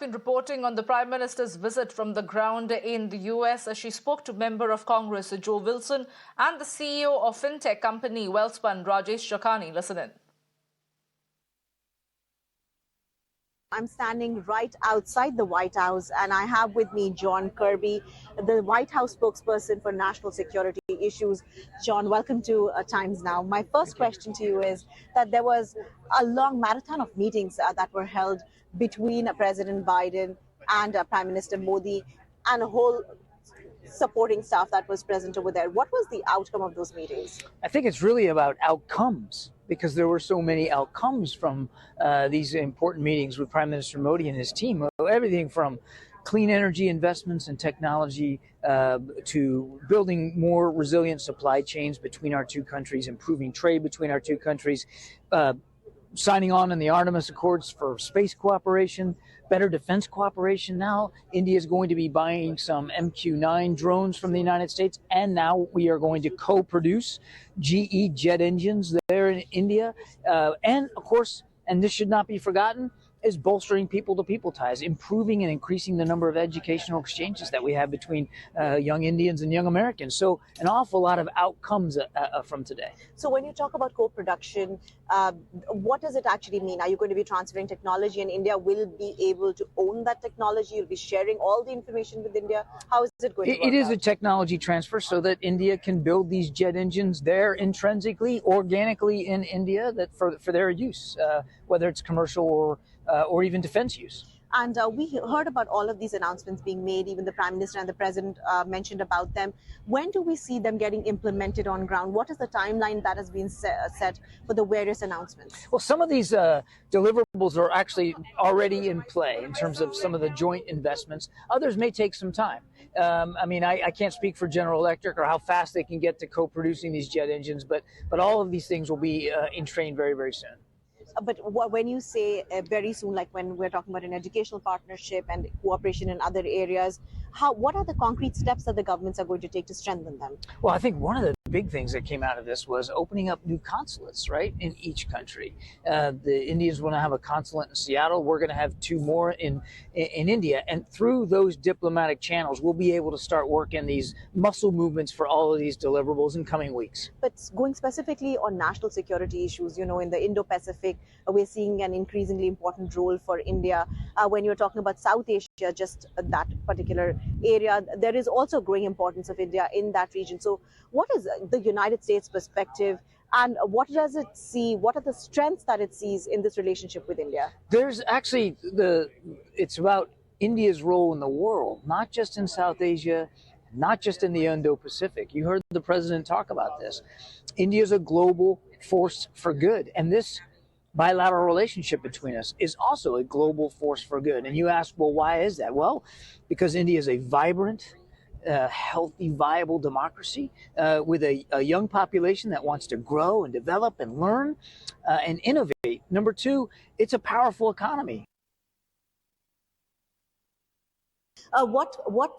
Been reporting on the Prime Minister's visit from the ground in the US as she spoke to Member of Congress Joe Wilson and the CEO of fintech company Wellspun Rajesh Chakani. Listen in. I'm standing right outside the White House and I have with me John Kirby, the White House spokesperson for national security issues. John, welcome to Times Now. My first question to you is that there was a long marathon of meetings that were held between President Biden and Prime Minister Modi and a whole supporting staff that was present over there. What was the outcome of those meetings? I think it's really about outcomes, because there were so many outcomes from these important meetings with Prime Minister Modi and his team. Everything from clean energy investments and technology to building more resilient supply chains between our two countries, improving trade between our two countries, signing on in the Artemis Accords for space cooperation, better defense cooperation. Now, India is going to be buying some MQ-9 drones from the United States, and now we are going to co-produce GE jet engines there in India. And of course, and this should not be forgotten, is bolstering people-to-people ties, improving and increasing the number of educational exchanges that we have between young Indians and young Americans. So an awful lot of outcomes from today. So when you talk about co-production, what does it actually mean? Are you going to be transferring technology and India will be able to own that technology? You'll be sharing all the information with India? How is it going to work It is out? a technology transfer so that India can build these jet engines there intrinsically, organically in India that for their use, whether it's commercial or even defense use. And we heard about all of these announcements being made. Even the Prime Minister and the President mentioned about them. When do we see them getting implemented on ground? What is the timeline that has been set for the various announcements? Well, some of these deliverables are actually already in play in terms of some of the joint investments. Others may take some time. I mean, I can't speak for General Electric or how fast they can get to co-producing these jet engines, but all of these things will be in train very, very soon. But when you say very soon, like when we're talking about an educational partnership and cooperation in other areas, what are the concrete steps that the governments are going to take to strengthen them? Well, I think one of the big things that came out of this was opening up new consulates, right, in each country. The Indians want to have a consulate in Seattle. We're going to have two more in India. And through those diplomatic channels, we'll be able to start working these muscle movements for all of these deliverables in coming weeks. But going specifically on national security issues, you know, in the Indo-Pacific, we're seeing an increasingly important role for India. When you're talking about South Asia, just that particular area, there is also growing importance of India in that region. So what is the United States perspective and what does it see? What are the strengths that it sees in this relationship with India? There's actually it's about India's role in the world, not just in South Asia, not just in the Indo-Pacific. You heard the president talk about this. India is a global force for good. And this bilateral relationship between us is also a global force for good. And you ask, well, why is that? Well, because India is a vibrant, healthy, viable democracy with a young population that wants to grow and develop and learn and innovate. Number two, it's a powerful economy. What